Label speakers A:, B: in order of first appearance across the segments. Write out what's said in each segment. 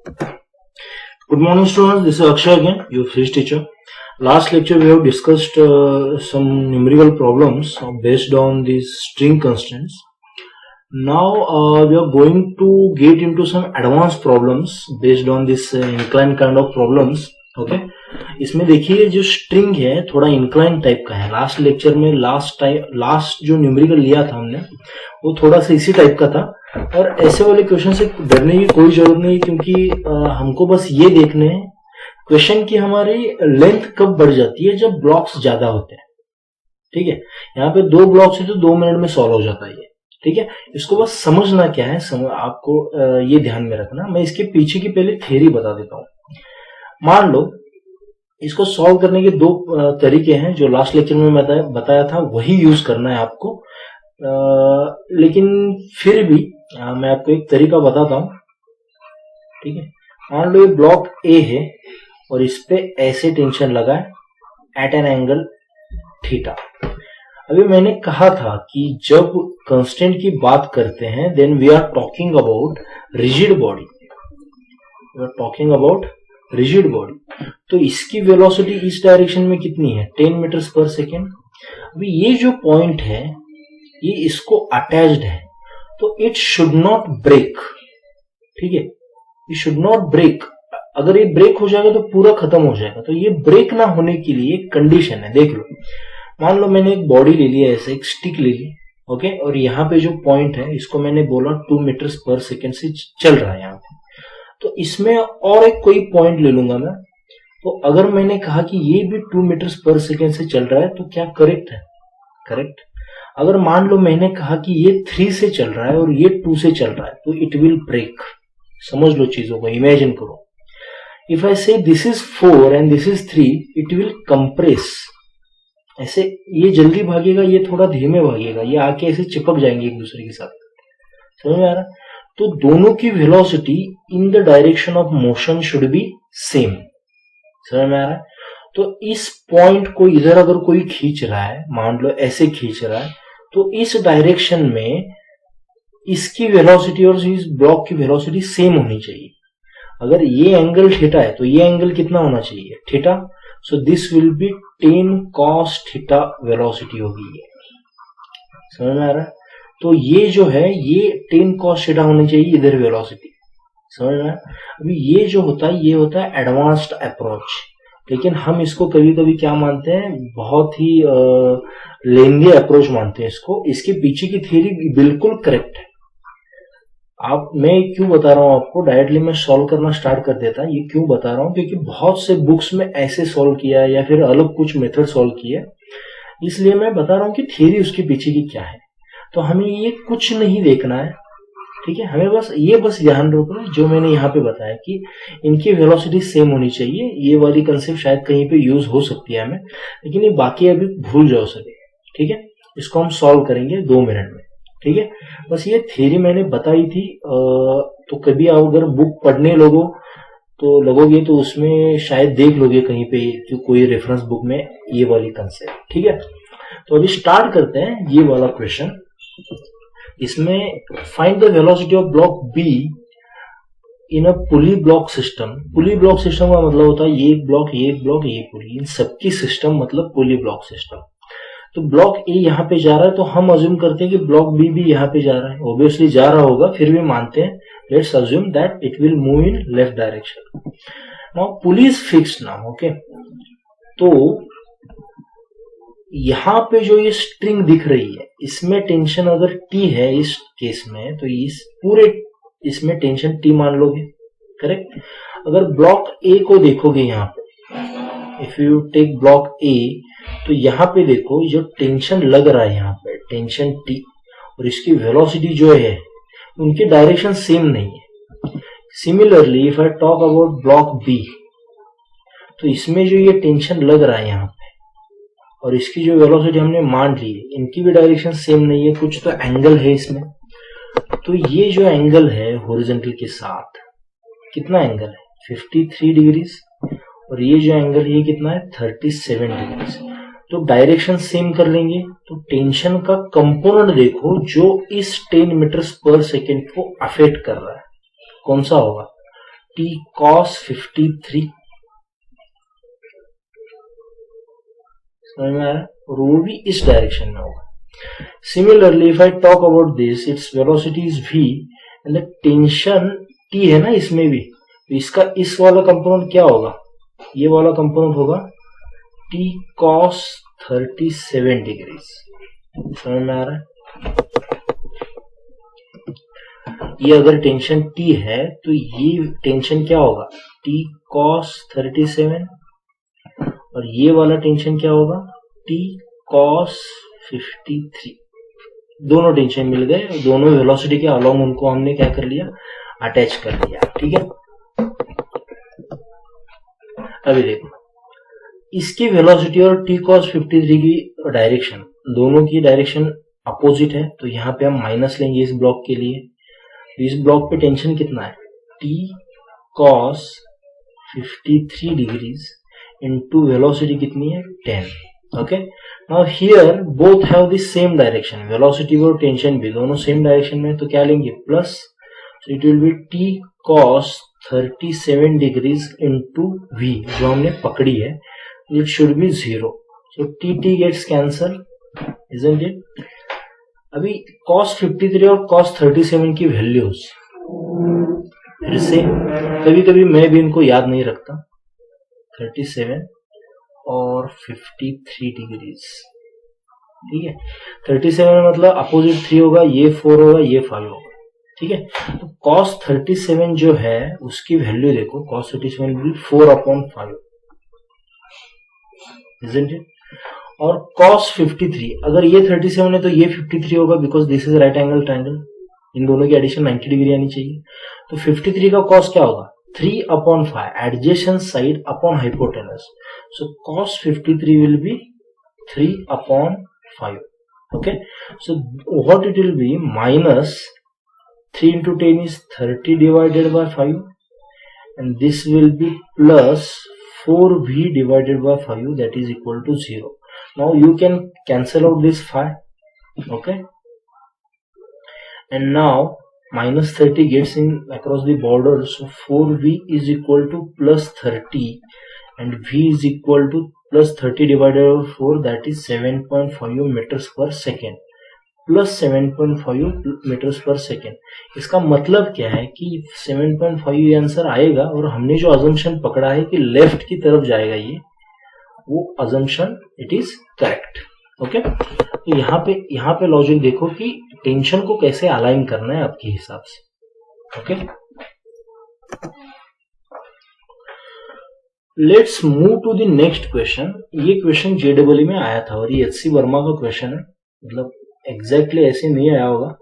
A: Good morning, students. This is Akshay again, your physics teacher. Last lecture we have discussed some numerical problems based on these string constants. Now we are going to get into some advanced problems based on this inclined kind of problems. Okay. इसमें देखिए जो string है थोड़ा incline type का है. Last lecture में last जो numerical लिया था हमने वो थोड़ा सा इसी टाइप का था. और ऐसे वाले क्वेश्चन से डरने की कोई जरूरत नहीं, क्योंकि हमको बस ये देखने हैं क्वेश्चन की हमारी लेंथ कब बढ़ जाती है जब ब्लॉक्स ज्यादा होते हैं. ठीक है, यहाँ पे 2 ब्लॉक्स है तो 2 मिनट में सॉल्व हो जाता है ये. ठीक है, इसको बस समझना क्या है, आपको ये ध्यान में रखना. मैं इसके पीछे की पहले थ्योरी बता देता हूँ. मान लो इसको सॉल्व करने के 2 तरीके हैं. जो लास्ट लेक्चर में बताया था वही यूज करना है आपको. लेकिन फिर भी मैं आपको एक तरीका बताता हूं. ठीक है, मान लो ये ब्लॉक ए है और इस पे ऐसे टेंशन लगा है एट एन एंगल थीटा. अभी मैंने कहा था कि जब कांस्टेंट की बात करते हैं then we are talking about rigid body. We are talking about rigid body. तो इसकी वेलोसिटी इस डायरेक्शन में कितनी है, 10 मीटर्स पर सेकेंड. अभी ये जो पॉइंट है ये इसको अटैच्ड है तो इट शुड नॉट ब्रेक. ठीक है, इट शुड नॉट ब्रेक. अगर ये ब्रेक हो जाएगा तो पूरा खत्म हो जाएगा. तो ये ब्रेक ना होने के लिए एक कंडीशन है. देख लो, मान लो मैंने एक बॉडी ले लिया, ऐसे एक स्टिक ले ली. ओके, और यहाँ पे जो पॉइंट है इसको मैंने बोला 2 मीटर्स पर सेकेंड से चल रहा है यहाँ पे. तो इसमें और एक कोई पॉइंट ले लूंगा मैं. तो अगर मैंने कहा कि ये भी 2 मीटर्स पर सेकेंड से चल रहा है तो क्या करेक्ट है? करेक्ट. अगर मान लो मैंने कहा कि ये 3 से चल रहा है और ये 2 से चल रहा है तो इट विल ब्रेक. समझ लो चीजों को, इमेजिन करो. इफ आई से this is 4 and this is 3, it will compress. ऐसे ये जल्दी भागेगा, ये थोड़ा धीमे भागेगा, ये आके ऐसे चिपक जाएंगे एक दूसरे के साथ. समझ में आ रहा? तो दोनों की velocity in the direction of motion should be same. समझ में आ रहा है? तो इस पॉइंट को इधर अगर कोई खींच रहा है, मान लो ऐसे खींच रहा है, तो इस डायरेक्शन में इसकी वेलोसिटी और इस ब्लॉक की वेलोसिटी सेम होनी चाहिए. अगर ये एंगल थीटा है तो ये एंगल कितना होना चाहिए? Theta. So this will be 10 cos theta velocity होगी. समझ में आ रहा है? तो ये जो है ये 10 cos थीटा होनी चाहिए इधर वेलोसिटी. समझ में? अभी ये जो होता है ये होता है एडवांस्ड अप्रोच. लेकिन हम इसको कभी कभी क्या मानते हैं, बहुत ही लेंदी अप्रोच मानते हैं इसको. इसके पीछे की थ्योरी बिल्कुल करेक्ट है. मैं क्यों बता रहा हूं आपको, डायरेक्टली मैं सॉल्व करना स्टार्ट कर देता. ये क्यों बता रहा हूं, क्योंकि बहुत से बुक्स में ऐसे सॉल्व किया है या फिर अलग कुछ मेथड सॉल्व किया, इसलिए मैं बता रहा हूं कि थ्योरी उसके पीछे की क्या है. तो हमें ये कुछ नहीं देखना है. ठीक है, हमें बस ध्यान रखना जो मैंने यहाँ पे बताया कि इनकी वेलोसिटी सेम होनी चाहिए. ये वाली कंसेप्ट शायद कहीं पे यूज हो सकती है हमें, लेकिन ये बाकी अभी भूल जाओ सभी. ठीक है, इसको हम सॉल्व करेंगे 2 मिनट में. ठीक है, बस ये थ्योरी मैंने बताई थी. तो कभी आप अगर बुक पढ़ने लगोगे तो उसमें शायद देख लोगे कहीं पे कि कोई रेफरेंस बुक में ये वाली कंसेप्ट. ठीक है, तो अभी स्टार्ट करते हैं ये वाला क्वेश्चन. इसमें find the velocity of block be in a pulley block system. Pulley block system का मतलब होता है ये एक ब्लॉक, ये एक ब्लॉक, ये पुली, इन सबकी सिस्टम मतलब पुली ब्लॉक सिस्टम. तो ब्लॉक ए यहाँ पे जा रहा है तो हम अज्यूम करते हैं कि ब्लॉक बी भी यहाँ पे जा रहा है. ऑब्वियसली जा रहा होगा, फिर भी मानते हैं, let's assume that it will move in left direction. Now pulley is fixed now. Okay, तो यहाँ पे जो ये स्ट्रिंग दिख रही है इसमें टेंशन अगर टी है इस केस में, तो इस पूरे इसमें टेंशन टी मान लोगे. करेक्ट. अगर ब्लॉक ए को देखोगे यहाँ पे, if you take block A, तो यहाँ पे देखो जो टेंशन लग रहा है यहाँ पे टेंशन टी और इसकी वेलोसिटी जो है उनकी डायरेक्शन सेम नहीं है. Similarly if I talk about block B, तो इसमें जो ये टेंशन लग रहा है यहाँ पे और इसकी जो वेलोसिटी हमने मान ली है, इनकी भी डायरेक्शन सेम नहीं है. कुछ तो एंगल है इसमें. तो ये जो एंगल है हॉरिजॉन्टल के साथ, कितना एंगल है? 53 डिग्रीज. और ये जो एंगल है ये कितना है? 37 डिग्रीज. तो डायरेक्शन सेम कर लेंगे. तो टेंशन का कंपोनेंट देखो जो इस 10 मीटर्स पर सेकेंड को अफेक्ट कर रहा है, कौन सा होगा? टी कॉस 53, समझ में आ रहा है, और वो भी इस डायरेक्शन में होगा. Similarly if I talk about this, it's velocity is v and the tension t है ना इसमें भी, तो इसका इस वाला कंपोनेंट क्या होगा, ये वाला कंपोनेंट होगा t cos 37 डिग्रीज. समझ में आ रहा है, ये अगर टेंशन t है तो ये टेंशन क्या होगा, t cos 37, और ये वाला टेंशन क्या होगा, t cos 53. दोनों टेंशन मिल गए, दोनों वेलोसिटी के अलोंग उनको हमने क्या कर लिया, अटैच कर लिया. ठीक है, अभी देखो इसकी वेलोसिटी और t cos 53 की डायरेक्शन, दोनों की डायरेक्शन अपोजिट है, तो यहाँ पे हम माइनस लेंगे इस ब्लॉक के लिए. तो इस ब्लॉक पे टेंशन कितना है, t cos 53 degrees into velocity कितनी है, 10. Okay, now here both have the same direction, velocity और टेंशन भी दोनों सेम डायरेक्शन में, तो क्या लेंगे, plus. So it will be t cos 37 degrees into v, जो हमने पकड़ी है, it should be 0. So t gets cancel, isn't it. अभी cos 53 और cos 37 की वैल्यूज फिर से, कभी कभी मैं भी इनको याद नहीं रखता, 37 और 53 डिग्रीज. ठीक है, 37 मतलब अपोजिट 3 होगा, ये 4 होगा, ये 5 होगा. ठीक है, तो cos 37 जो है उसकी वैल्यू देखो, cos 37 will be 4/5, isn't it? और cos 53, अगर ये 37 है तो ये 53 होगा, because this is right angle triangle, इन दोनों की एडिशन 90 डिग्री आनी चाहिए. तो 53 का cos क्या होगा, 3/5, adjacent side upon hypotenuse. So cos 53 will be 3/5. Okay, so what it will be, minus 3 into 10 is 30 divided by 5, and this will be plus 4v divided by 5, that is equal to 0. Now you can cancel out this 5. Okay, and now minus 30 gets in across the border, so 4v is equal to plus 30, and v is equal to plus 30 divided by 4, that is 7.5 meters per second, plus 7.5 meters per second. इसका मतलब क्या है कि 7.5 ये answer आएगा, और हमने जो अजम्पशन पकड़ा है कि लेफ्ट की तरफ जाएगा ये, वो assumption it is correct. Okay, तो यहाँ पे लॉजिक देखो कि टेंशन को कैसे अलाइन करना है आपके हिसाब से. Okay, let's move to the next question. ये क्वेश्चन जेडब्ल्यू में आया था, और ये एचसी वर्मा का क्वेश्चन है, मतलब एग्जैक्टली ऐसे नहीं आया होगा,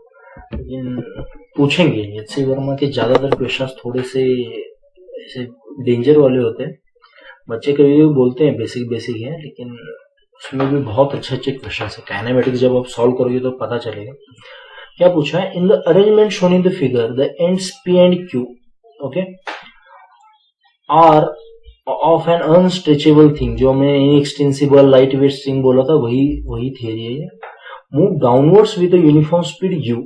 A: लेकिन पूछेंगे. एचसी वर्मा के ज्यादातर क्वेश्चंस थोड़े से ऐसे डेंजर वाले होते हैं. बच्चे कभी भी बोलते हैं बेसिक बेसिक है, लेकिन उसमें भी बहुत अच्छे अच्छे क्वेश्चन है. काइनेमेटिक्स जब आप सॉल्व करोगे तो पता चलेगा. क्या पूछा है, in the arrangement shown in the figure the ends P and Q, okay, are of an unstretchable thing, जो हमने इनएक्सटेंसिबल लाइट वेट स्ट्रिंग बोला था, वही थियरी है ये. Move downwards with a uniform speed u,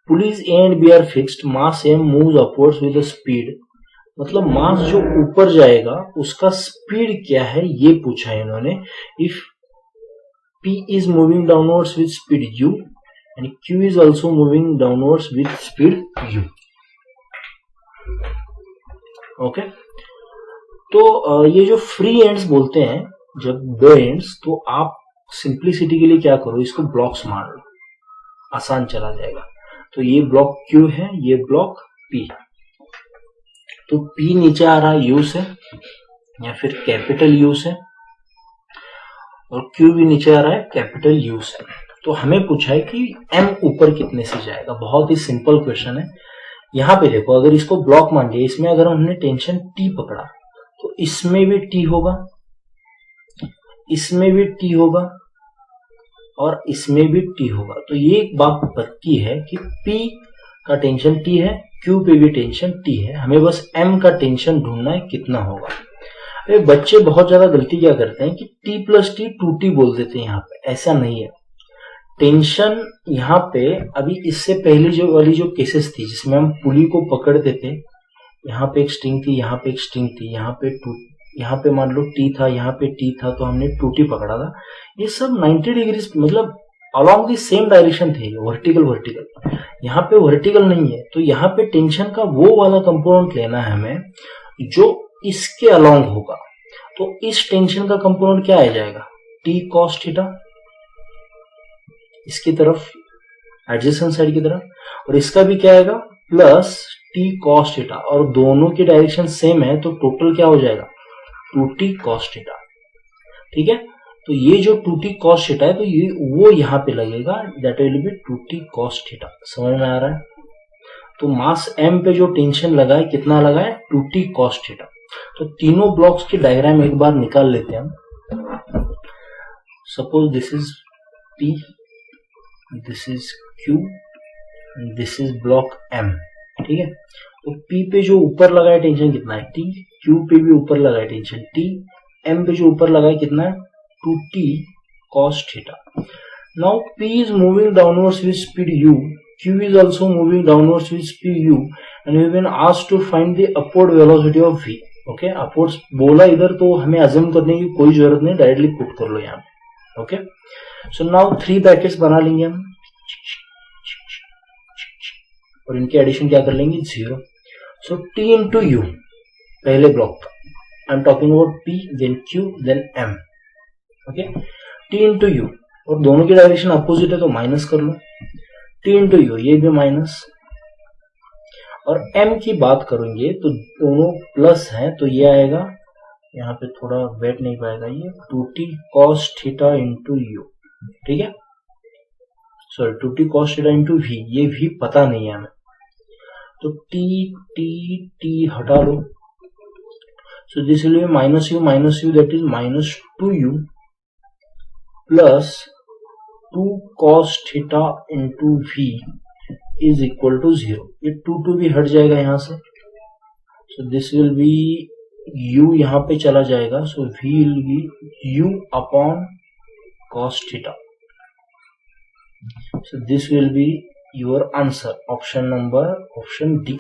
A: pulleys A and B are fixed, mass m moves upwards with a speed, मतलब mass जो ऊपर जाएगा उसका स्पीड क्या है ये पूछा है इन्होंने. If P is moving downwards with speed u and Q is also moving downwards with speed u. Okay, तो ये जो फ्री एंड्स बोलते हैं, जब दो एंड्स, तो आप सिंप्लिसिटी के लिए क्या करो, इसको ब्लॉक्स मान लो, आसान चला जाएगा. तो ये ब्लॉक Q है, ये ब्लॉक P. तो P नीचे आ रहा है U से, या फिर कैपिटल U से, और Q भी नीचे आ रहा है कैपिटल U से. तो हमें पूछा है कि M ऊपर कितने से जाएगा. बहुत ही सिंपल क्वेश्चन है. यहाँ पे देखो, अगर इसको ब्लॉक मान लिया, इसमें अगर हमने टेंशन T पकड़ा, तो इसमें भी T होगा, इसमें भी T होगा, और इसमें भी T होगा. तो ये एक बात पक्की है कि P का टेंशन T है, Q पे भी टेंशन T है. हमें बस M का टेंशन ढूंढना है कितना होगा. अरे बच्चे बहुत ज्यादा गलती क्या करते हैं कि T प्लस T 2T बोल देते हैं. यहाँ पे ऐसा नहीं है. टेंशन यहाँ पे अभी इससे पहले जो वाली जो केसेस थी जिसमें हम पुली को पकड़ते थे, यहाँ पे एक स्ट्रिंग थी, यहाँ पे एक स्ट्रिंग थी, यहाँ पे मान लो टी था, यहाँ पे टी था, तो हमने 2t पकड़ा था। ये सब 90 डिग्री मतलब अलॉन्ग दी सेम डायरेक्शन थे, वर्टिकल। यहाँ पे वर्टिकल नहीं है, तो यहाँ पे टेंशन का वो वाला कंपोनेंट लेना है हमें जो इसके अलॉन्ग होगा। तो इस टेंशन का कंपोनेंट क्या आ जाएगा, टी कॉस थीटा इसकी तरफ, एडजेसेंट साइड की तरफ, और इसका भी क्या आएगा प्लस टी कॉस थीटा, और दोनों की डायरेक्शन सेम है, तो टोटल क्या हो जाएगा 2t कॉस थीटा। ठीक है, तो ये जो 2t कॉस थीटा है, तो ये वो यहाँ पे लगेगा, that will B 2t cos theta. समझ में आ रहा है? तो मास m पे जो टेंशन लगा है, कितना लगा है 2t कॉस थीटा। तो तीनों ब्लॉक्स की डायग्राम एक बार निकाल लेते हैं हम। Suppose this is P, this is Q, this is block M। ठीक है, तो P पे जो ऊपर लगा है टेंशन कितना है T, Q पे भी ऊपर लगा है टेंशन T, M पे जो ऊपर लगा है कितना है 2t cos theta. Now P is moving downwards with speed u, Q is also moving downwards with speed u, and we have been asked to find the upward velocity of v. Okay, upwards बोला इधर, तो हमें assume करने की कोई जरूरत नहीं, directly put कर लो यहाँ पे। ओके, सो नाउ 3 ब्रैकेट्स बना लेंगे हम, और इनके एडिशन क्या कर लेंगे 0। सो t इंटू यू पहले block, I am talking about P, then Q, then M। Okay, t into u, और दोनों की डायरेक्शन अपोजिट है तो माइनस कर लो, t इंटू यू ये भी माइनस, और M की बात करेंगे तो दोनों प्लस हैं, तो ये आएगा यहाँ पे थोड़ा वेट नहीं पाएगा, ये 2t cos theta into you. ठीक है, sorry 2t cos theta into v, ये v पता नहीं है हमें, तो t हटा लो, so this will be minus u, that is minus 2u plus 2 cos theta into v is equal to 0। ये 2 भी हट जाएगा यहाँ से, so this will be u यहाँ पे चला जाएगा, so v will be u upon cos theta, so this will be your answer, option D.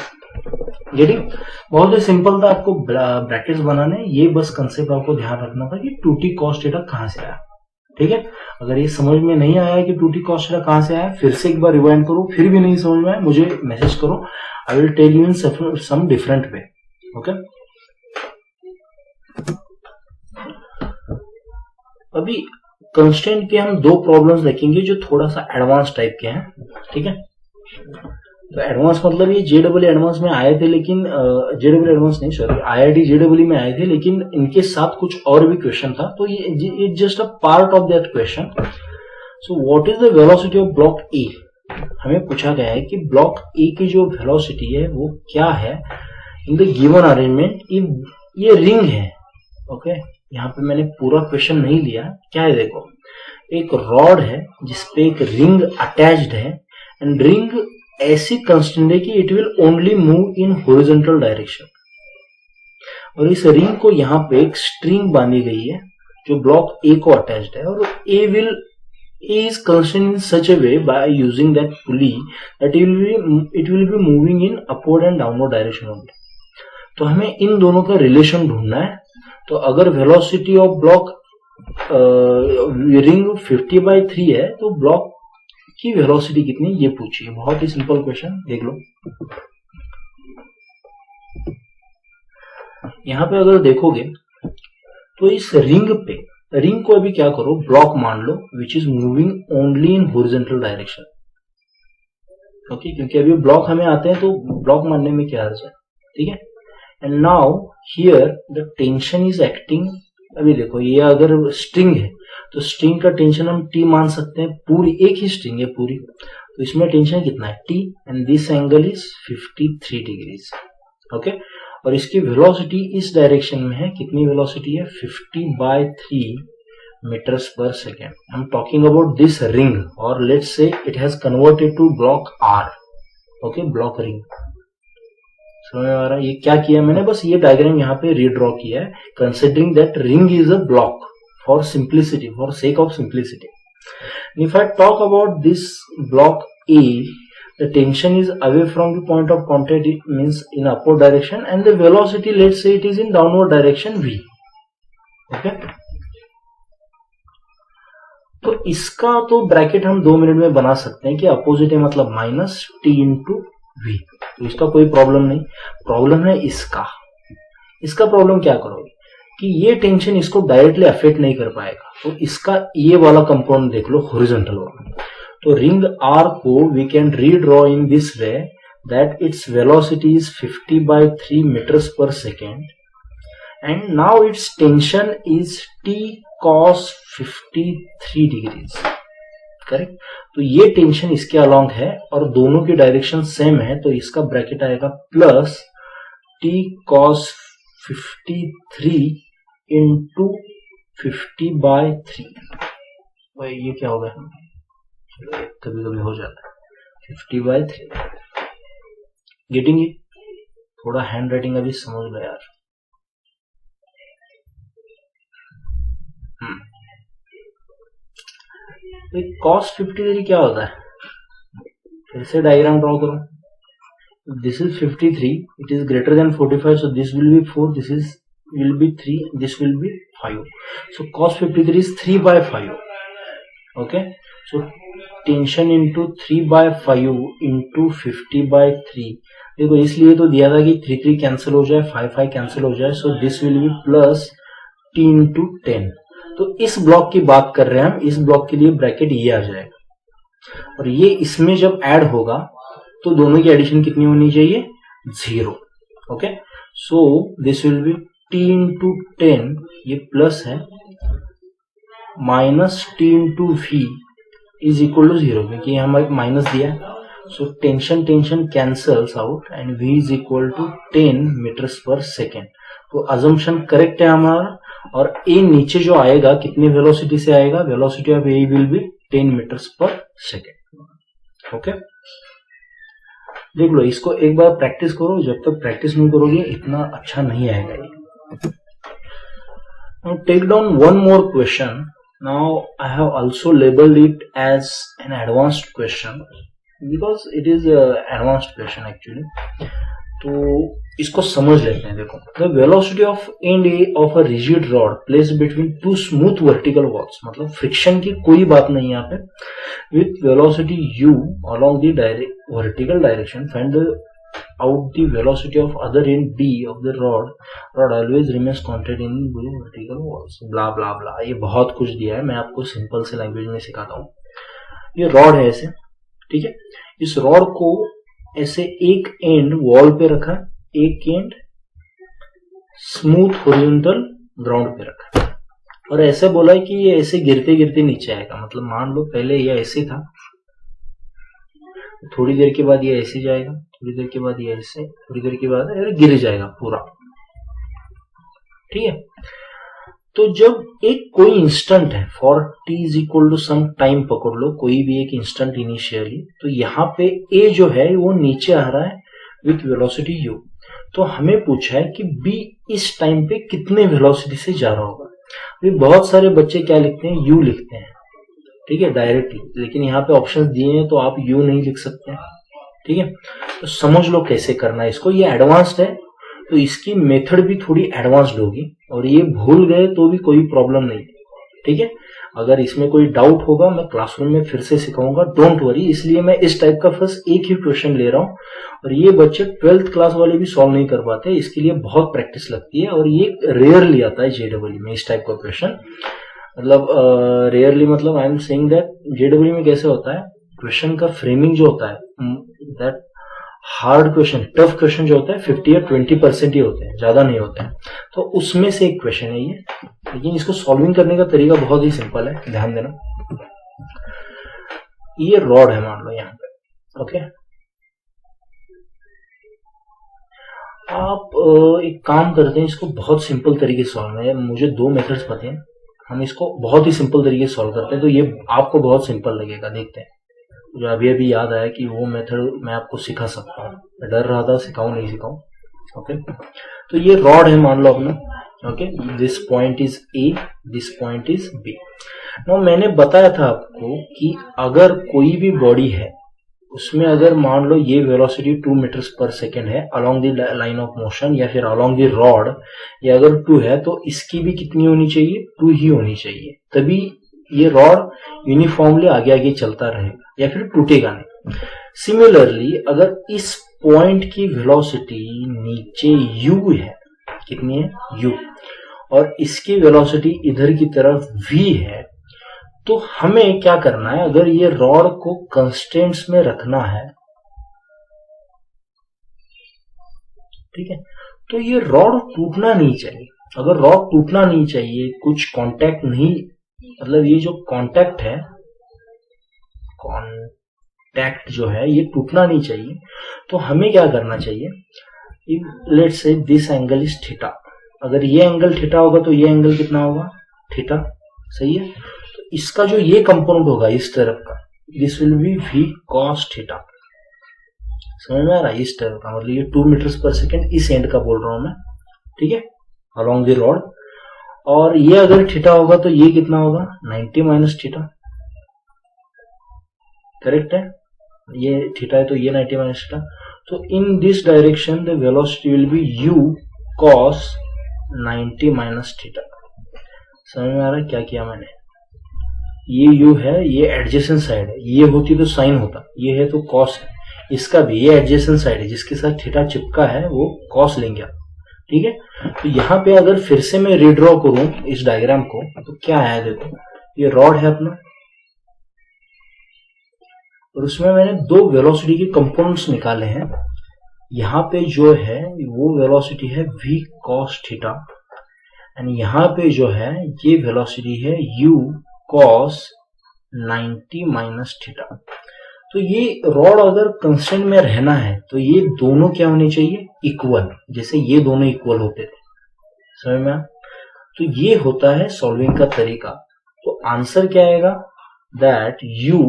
A: Getting? बहुत ही सिंपल था, आपको ब्रैकेट्स बनाने, ये बस कंसेप्ट आपको ध्यान रखना था कि 2t cos थीटा कहां से आया। ठीक है, अगर ये समझ में नहीं आया कि 2t cos थीटा कहां से आया, फिर से एक बार रिवाइंड करो, फिर भी नहीं समझ में आया मुझे मैसेज करो, I will tell you in some different way. Okay, अभी कंस्टेंट के हम 2 प्रॉब्लम्स देखेंगे जो थोड़ा सा एडवांस टाइप के हैं। ठीक है, तो एडवांस मतलब ये जेडब्ल्यू एडवांस में आए थे, लेकिन जेडब्ल्यू एडवांस नहीं, सॉरी आईआईटी जेडब्ल्यू में आए थे, लेकिन इनके साथ कुछ और भी क्वेश्चन था, तो ये just a part of that question. So what is the velocity of block ए? हमें पूछा गया है कि ब्लॉक ए की जो वेलोसिटी है वो क्या है इन द गिवन अरेंजमेंट। ये रिंग है। ओके, यहाँ पे मैंने पूरा क्वेश्चन नहीं लिया, क्या है देखो, एक रॉड है जिसपे एक रिंग अटैच्ड है, एंड रिंग ऐसी कंस्टेंट है कि it will only move in horizontal direction, और इस रिंग को यहाँ पे एक स्ट्रिंग बांधी गई है जो ब्लॉक ए को अटैच्ड है, और ए is constrained in such a way by using that pulley that it will be moving in upward and downward direction only। तो हमें इन दोनों का रिलेशन ढूंढना है। तो अगर वेलोसिटी ऑफ ब्लॉक रिंग 50/3 है, तो ब्लॉक की वेलोसिटी कितनी ये पूछिए। बहुत ही सिंपल क्वेश्चन, देख लो। यहाँ पे अगर देखोगे तो इस रिंग को अभी क्या करो, ब्लॉक मान लो which is moving only in horizontal direction. Okay, क्योंकि अभी ब्लॉक हमें आते हैं तो ब्लॉक मानने में क्या अर्थ है। ठीक है, and now here the tension is acting. अभी देखो, ये अगर स्ट्रिंग है तो स्ट्रिंग का टेंशन हम टी मान सकते हैं, पूरी एक ही स्ट्रिंग है पूरी, तो इसमें टेंशन कितना है T, and this angle is 53 degrees. Okay, और इसकी वेलोसिटी इस डायरेक्शन में है, कितनी वेलोसिटी है 50/3 मीटर्स पर second. I am talking about this ring, और let's say it has converted to block R. Okay, block ring, समझ में आ रहा है। ये क्या किया मैंने, बस ये डायग्राम यहाँ पे रीड्रॉ किया है, considering that ring is a block for simplicity, for sake of simplicity. If I talk about this block A, the tension is away from the point of contact, it means in upward direction, and the velocity, let's say it is in downward direction v. Okay, तो इसका तो bracket हम 2 minute में बना सकते हैं कि opposite है मतलब माइनस टी इंटू वी, तो इसका कोई प्रॉब्लम नहीं। प्रॉब्लम है इसका प्रॉब्लम क्या करोगे कि ये टेंशन इसको डायरेक्टली अफेक्ट नहीं कर पाएगा, तो इसका ये वाला कंपाउंड देख लो, हॉरिजॉन्टल वाला। तो रिंग आर को we can redraw in this way that its velocity is 50/3 meters पर second and now its tension is T cos 53 degrees, correct. तो ये टेंशन इसके अलोंग है और दोनों की डायरेक्शन सेम है, तो इसका ब्रैकेट आएगा प्लस टी cos 53 इंटू 50/3। भाई ये क्या होगा, कभी कभी हो जाता है 50/3। Getting it? थोड़ा हैंड राइटिंग अभी समझ लो यार। तो cos 53 क्या होता है, फिर से डायग्राम ड्रॉ करो। This is 53, it is greater than 45, so this will B 4, this is will be 3, this will B 5, so cos 53 is 3/5। Okay, so tension into 3/5 into 50/3। देखो इसलिए तो दिया था कि 3 कैंसिल हो जाए, 5 कैंसिल हो जाए, सो this will B plus T into 10। तो इस ब्लॉक की बात कर रहे हैं हम, इस ब्लॉक के लिए ब्रैकेट ये आ जाएगा, और ये इसमें जब ऐड होगा तो दोनों की एडिशन कितनी होनी चाहिए, 0। Okay, so this will be T into 10, ये प्लस है, minus T into V is equal to 0, क्योंकि हमें माइनस दिया है। So tension cancels out and v is equal to 10 meters पर सेकेंड। तो अजम्पशन करेक्ट है हमारा, और a नीचे जो आएगा कितनी वेलोसिटी से आएगा, velocity of a will be 10 meters पर सेकेंड। ओके, देख लो, इसको एक बार प्रैक्टिस करो, जब तक प्रैक्टिस नहीं करोगे इतना अच्छा नहीं आएगा ये। Now take down one more question. Now I have also labeled it as an advanced question because it is a advanced question actually. तो इसको समझ लेते हैं। देखो, the velocity of end A of a rigid rod placed between two smooth vertical walls, मतलब friction की कोई बात नहीं यहाँ पे, with velocity u along the vertical direction, find out the velocity of other end B of the rod always remains constant in the vertical walls, blah blah blah। ये बहुत कुछ दिया है, मैं आपको सिंपल से लैंग्वेज में सिखाता हूँ। ये रॉड है ऐसे, ठीक है, इस रॉड को ऐसे एक एंड वॉल पे रखा, एक एंड स्मूथ हॉरिजॉन्टल ग्राउंड पे रखा, और ऐसे बोला है कि ये ऐसे गिरते गिरते नीचे आएगा। मतलब मान लो पहले ये ऐसे था, थोड़ी देर के बाद ये ऐसे जाएगा, थोड़ी देर के बाद ये ऐसे, थोड़ी देर के बाद गिर जाएगा पूरा, ठीक है। तो जब एक कोई इंस्टेंट है, for t is equal to some time पकड़ लो, कोई भी एक इंस्टेंट इनिशियली, तो यहाँ पे a जो है वो नीचे आ रहा है विथ वेलोसिटी u। तो हमें पूछा है कि b इस टाइम पे कितने वेलोसिटी से जा रहा होगा। अभी बहुत सारे बच्चे क्या लिखते हैं, u लिखते हैं, ठीक है, डायरेक्टली, लेकिन यहाँ पे ऑप्शंस दिए हैं तो आप u नहीं लिख सकते हैं, ठीक है। तो समझ लो कैसे करना है इसको, ये एडवांस्ड है तो इसकी मेथड भी थोड़ी एडवांस्ड होगी, और ये भूल गए तो भी कोई प्रॉब्लम नहीं, ठीक है। अगर इसमें कोई डाउट होगा मैं क्लासरूम में फिर से सिखाऊंगा, डोंट वरी। इसलिए मैं इस टाइप का बस एक ही क्वेश्चन ले रहा हूँ, और ये बच्चे 12th क्लास वाले भी सॉल्व नहीं कर पाते, इसके लिए बहुत प्रैक्टिस लगती है, और ये रेयरली आता है जेडब्ल्यू में इस टाइप का क्वेश्चन। मतलब रेयरली, मतलब I am saying that JW में कैसे होता है, क्वेश्चन का फ्रेमिंग जो होता है, that hard question, tough question जो होता है 50 या 20% ही होते हैं, ज्यादा नहीं होते हैं। तो उसमें से एक क्वेश्चन है ये, लेकिन इसको सॉल्विंग करने का तरीका बहुत ही सिंपल है, ध्यान देना। ये रॉड है मान लो यहाँ पे, ओके। आप एक काम करते हैं, इसको बहुत सिंपल तरीके से सॉल्व है। मुझे 2 मेथड्स पते हैं, हम इसको बहुत ही सिंपल तरीके से सॉल्व करते हैं, तो ये आपको बहुत सिंपल लगेगा, देखते हैं। मुझे अभी अभी याद आया कि वो मेथड मैं आपको सिखा सकता हूँ, मैं डर रहा था सिखाऊं नहीं सिखाऊं, ओके। तो ये रॉड है मान लो अपना, okay, this point is A, this point is B. Now मैंने बताया था आपको कि अगर कोई भी बॉडी है उसमें अगर मान लो ये वेलोसिटी 2 मीटर्स पर सेकेंड है along the line of motion या फिर अलोंग द रॉड, या अगर 2 है तो इसकी भी कितनी होनी चाहिए, 2 ही होनी चाहिए, तभी ये रॉड यूनिफॉर्मली आगे आगे चलता रहेगा या फिर टूटेगा नहीं। सिमिलरली अगर इस पॉइंट की वेलोसिटी नीचे u है, कितनी है u, और इसकी वेलोसिटी इधर की तरफ v है, तो हमें क्या करना है, अगर ये रॉड को कंस्टेंट्स में रखना है, ठीक है, तो ये रॉड टूटना नहीं चाहिए। अगर रॉड टूटना नहीं चाहिए, कुछ कांटेक्ट नहीं, मतलब ये जो कांटेक्ट है, कांटेक्ट जो है ये टूटना नहीं चाहिए, तो हमें क्या करना चाहिए, let's say this angle is theta, अगर ये एंगल थीटा होगा तो ये एंगल कितना होगा, थीटा, सही है। तो इसका जो ये कंपोनेंट होगा इस तरफ का, this will be v cos theta, समझ में आ रहा है, इस तरफ का, मतलब ये 2 मीटर्स पर सेकेंड इस एंड का बोल रहा हूं मैं, ठीक है, अलोंग द रॉड, और ये अगर थीटा होगा तो ये कितना होगा, 90 माइनस थीटा, करेक्ट है, ये थीटा है तो ये 90 माइनस थीटा, तो in this direction the velocity will be u cos 90 minus theta. समझ में आ रहा है क्या किया मैंने, ये u है, ये एडजेसेंट साइड है, ये होती तो साइन होता, ये है तो कॉस है, इसका भी ये एडजेसेंट साइड है जिसके साथ थीटा चिपका है वो कॉस लेंगे आप, ठीक है। तो यहाँ पे अगर फिर से मैं रीड्रॉ करूं इस डायग्राम को तो क्या है, देखो ये रॉड है अपना, और उसमें मैंने 2 वेलोसिटी के कंपोनेंट्स निकाले हैं। यहाँ पे जो है वो वेलोसिटी है v cos थीटा, एंड यहाँ पे जो है ये वेलोसिटी है u cos 90 माइनस थीटा। तो ये रॉड अगर कंस्टेंट में रहना है तो ये दोनों क्या होने चाहिए, इक्वल, जैसे ये दोनों इक्वल होते थे, समझ में। तो ये होता है सॉल्विंग का तरीका। तो आंसर क्या आएगा, that u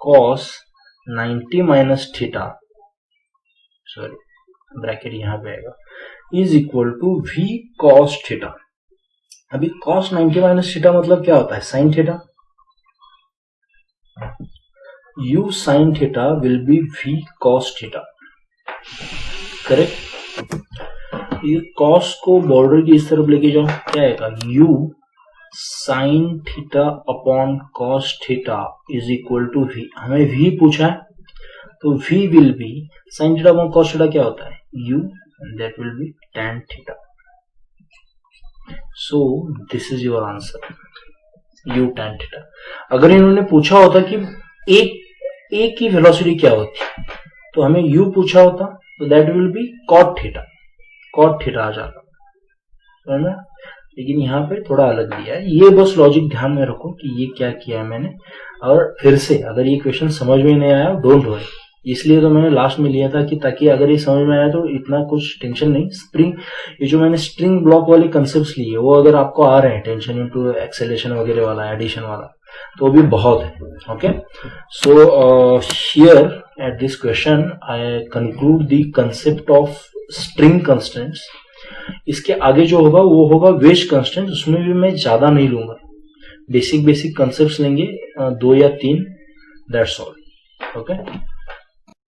A: cos 90 minus theta, sorry bracket यहां पे आएगा, is equal to v cos theta. अभी cos 90 माइनस थीटा मतलब क्या होता है, sine theta, u sin theta will be v cos theta, correct. ये cos को बॉर्डर की इस तरफ लेके जाओ, क्या आएगा, u sin theta upon cos theta is equal to v, हमें v पूछा है तो v will B sin theta upon cos theta क्या होता है, u, that will B tan theta. So this is your answer, u tan theta. अगर इन्होंने पूछा होता कि एक की वेलोसिटी क्या होती तो हमें u पूछा होता तो that will be cot theta, cot theta आ जाता, है ना। लेकिन यहाँ पे थोड़ा अलग दिया है, ये बस लॉजिक ध्यान में रखो कि ये क्या किया है मैंने। और फिर से अगर ये क्वेश्चन समझ में नहीं आया डोंट वरी, इसलिए तो मैंने लास्ट में लिया था कि ताकि अगर ये समझ में आया तो इतना कुछ टेंशन नहीं। स्प्रिंग, ये जो मैंने स्ट्रिंग ब्लॉक वाले कंसेप्ट लिए वो अगर आपको आ रहे हैं, टेंशन इनटू एक्सेलेरेशन वगैरह वाला, एडिशन वाला, तो भी बहुत है। Okay, so here at this question I conclude the concept of string constants. इसके आगे जो होगा वो होगा वेज कंस्टेंट, उसमें भी मैं ज्यादा नहीं लूंगा, बेसिक कंसेप्ट्स लेंगे 2 या 3, दैट्स ऑल। ओके।